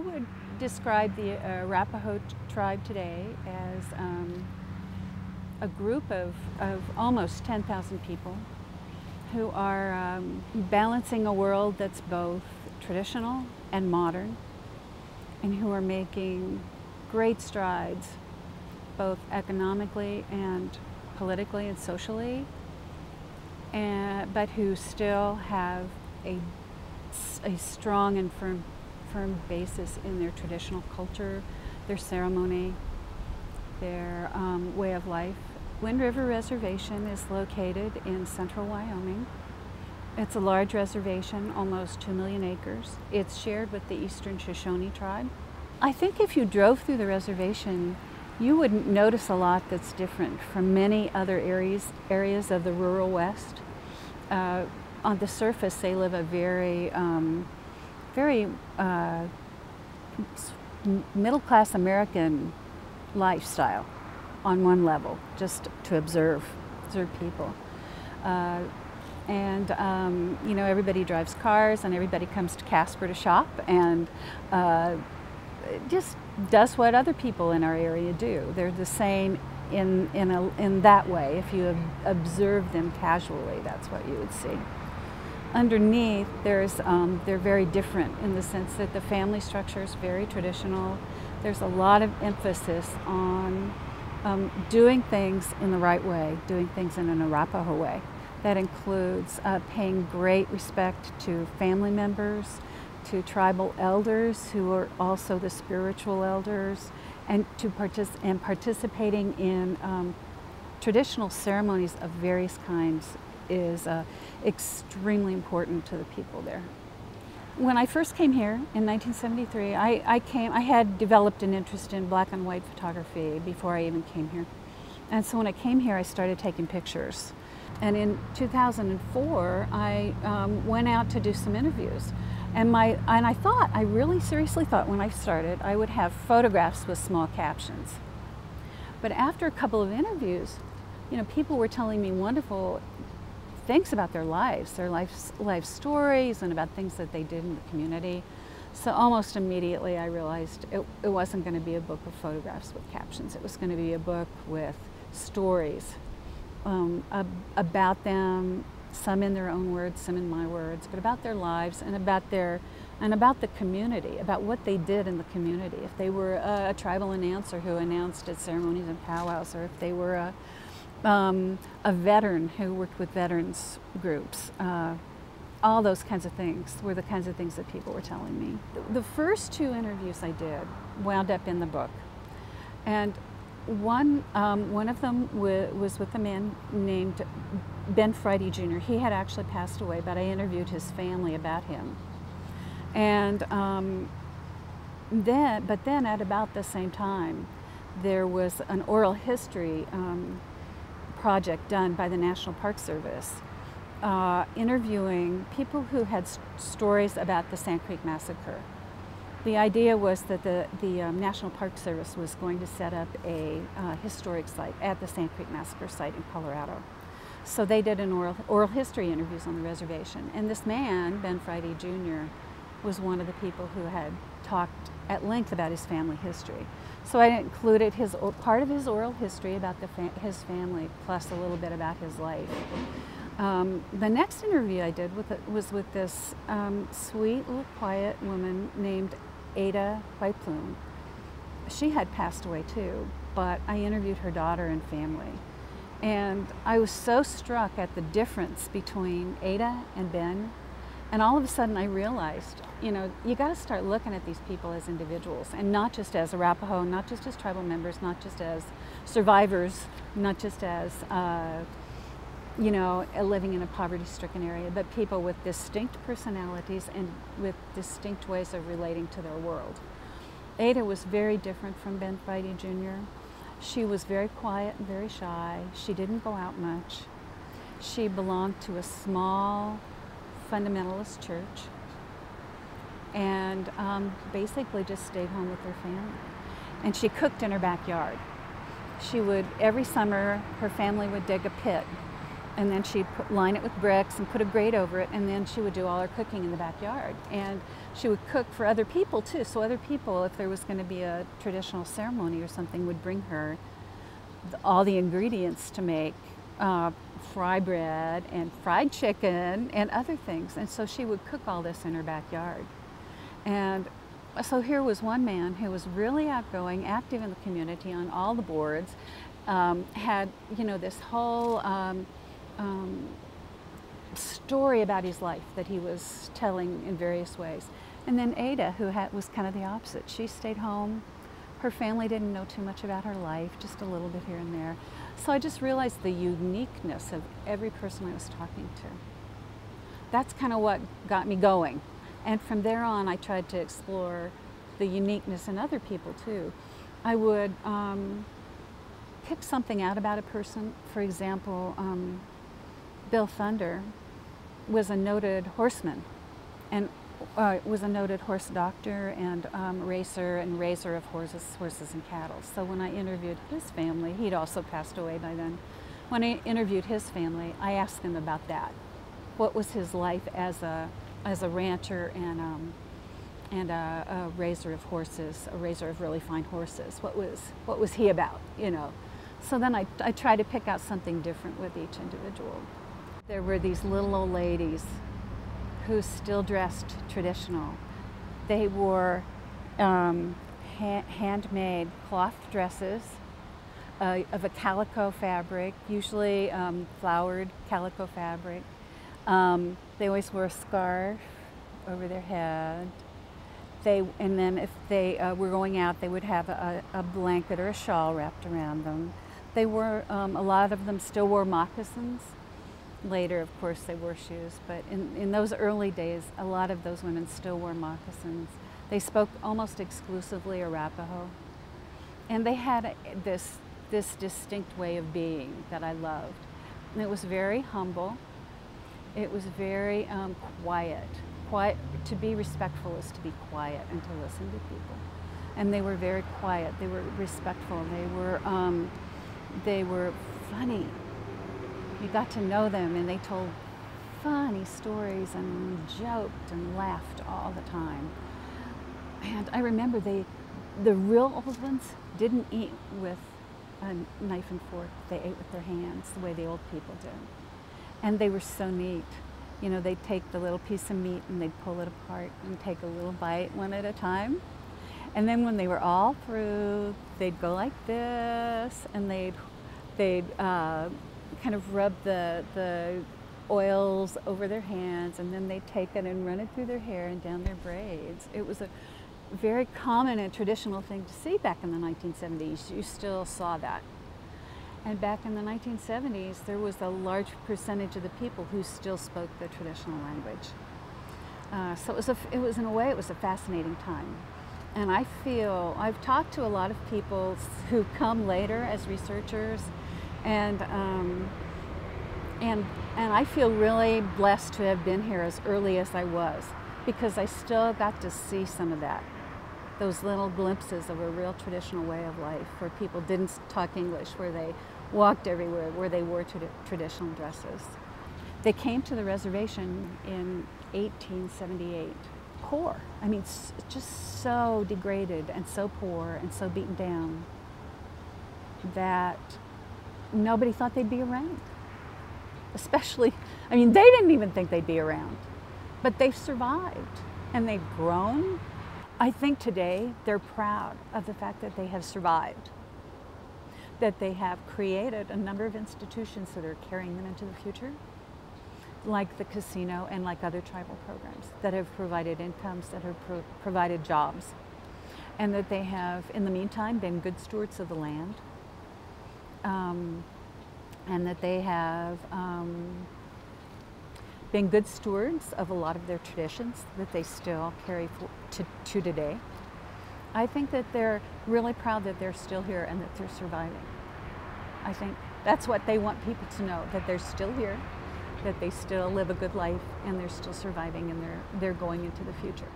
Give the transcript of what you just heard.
would describe the Arapaho tribe today as a group of almost 10,000 people who are balancing a world that's both traditional and modern, and who are making great strides both economically and politically and socially, but who still have a strong and firm basis in their traditional culture, their ceremony, their way of life. Wind River Reservation is located in central Wyoming. It's a large reservation, almost 2 million acres. It's shared with the Eastern Shoshone tribe. I think if you drove through the reservation, you wouldn't notice a lot that's different from many other areas of the rural West. On the surface, they live a very middle-class American lifestyle on one level, just to observe people. You know, everybody drives cars and everybody comes to Casper to shop and just does what other people in our area do. They're the same in that way. If you observe them casually, that's what you would see. Underneath, they're very different in the sense that the family structure is very traditional. There's a lot of emphasis on doing things in the right way, doing things in an Arapaho way. That includes paying great respect to family members, to tribal elders who are also the spiritual elders, and participating in traditional ceremonies of various kinds is extremely important to the people there. When I first came here in 1973, I had developed an interest in black and white photography before I even came here. And so when I came here, I started taking pictures. And in 2004, I went out to do some interviews. And I really seriously thought when I started, I would have photographs with small captions. But after a couple of interviews, you know, people were telling me wonderful things about their life stories, and about things that they did in the community. So almost immediately I realized it wasn't going to be a book of photographs with captions. It was going to be a book with stories about them, some in their own words, some in my words, but about their lives and about the community, about what they did in the community. If they were a tribal announcer who announced at ceremonies and powwows, or if they were a veteran who worked with veterans groups. All those kinds of things were the kinds of things that people were telling me. The first two interviews I did wound up in the book. And one of them was with a man named Ben Friday Jr. He had actually passed away, but I interviewed his family about him. And then at about the same time, there was an oral history project done by the National Park Service, interviewing people who had stories about the Sand Creek Massacre. The idea was that the National Park Service was going to set up a historic site at the Sand Creek Massacre site in Colorado. So they did an oral history interviews on the reservation. And this man, Ben Friday Jr., was one of the people who had talked at length about his family history. So I included part of his oral history about his family, plus a little bit about his life. The next interview I did was with this sweet, little, quiet woman named Ada White Plume. She had passed away too, but I interviewed her daughter and family. And I was so struck at the difference between Ada and Ben. And all of a sudden I realized, you know, you got to start looking at these people as individuals, and not just as Arapaho, not just as tribal members, not just as survivors, not just as, you know, living in a poverty-stricken area, but people with distinct personalities and with distinct ways of relating to their world. Ada was very different from Ben Friday Jr. She was very quiet and very shy. She didn't go out much. She belonged to a small fundamentalist church, and basically just stayed home with her family. And she cooked in her backyard. She would, every summer, her family would dig a pit and then she'd line it with bricks and put a grate over it, and then she would do all her cooking in the backyard. And she would cook for other people too, so other people, if there was going to be a traditional ceremony or something, would bring her all the ingredients to make fry bread and fried chicken and other things. And so she would cook all this in her backyard. And so here was one man who was really outgoing, active in the community on all the boards, had, you know, this whole story about his life that he was telling in various ways. And then Ada, who was kind of the opposite. She stayed home. Her family didn't know too much about her life, just a little bit here and there. So I just realized the uniqueness of every person I was talking to. That's kind of what got me going. And from there on, I tried to explore the uniqueness in other people too. I would pick something out about a person. For example, Bill Thunder was a noted horseman, and was a noted horse doctor and racer and raiser of horses and cattle. So when I interviewed his family, he'd also passed away by then. When I interviewed his family, I asked him about that. What was his life as a rancher and a raiser of horses, a raiser of really fine horses? What was he about, you know? So then I tried to pick out something different with each individual. There were these little old ladies who still dressed traditional. They wore handmade cloth dresses of a calico fabric, usually flowered calico fabric. They always wore a scarf over their head. And then if they were going out, they would have a blanket or a shawl wrapped around them. They wore, a lot of them still wore moccasins. Later, of course, they wore shoes, but in those early days, a lot of those women still wore moccasins. They spoke almost exclusively Arapaho, and they had this distinct way of being that I loved. And it was very humble. It was very quiet. To be respectful is to be quiet and to listen to people. And they were very quiet. They were respectful. They were funny. You got to know them, and they told funny stories and joked and laughed all the time. And I remember the real old ones didn't eat with a knife and fork. They ate with their hands, the way the old people did. And they were so neat. You know, they'd take the little piece of meat and they'd pull it apart and take a little bite one at a time. And then when they were all through, they'd go like this, and they'd kind of rub the oils over their hands, and then they'd take it and run it through their hair and down their braids. It was a very common and traditional thing to see back in the 1970s. You still saw that. And back in the 1970s, there was a large percentage of the people who still spoke the traditional language. So it was, in a way, it was a fascinating time. And I feel, I've talked to a lot of people who come later as researchers, and I feel really blessed to have been here as early as I was, because I still got to see some of that, those little glimpses of a real traditional way of life, where people didn't talk English, where they walked everywhere, where they wore traditional dresses. They came to the reservation in 1878, poor. I mean, just so degraded and so poor and so beaten down that nobody thought they'd be around. Especially, I mean, they didn't even think they'd be around, but they've survived and they've grown. I think today they're proud of the fact that they have survived, that they have created a number of institutions that are carrying them into the future, like the casino and like other tribal programs that have provided incomes, that have provided jobs, and that they have, in the meantime, been good stewards of the land, and that they have been good stewards of a lot of their traditions that they still carry to today. I think that they're really proud that they're still here and that they're surviving. I think that's what they want people to know, that they're still here, that they still live a good life, and they're still surviving, and they're going into the future.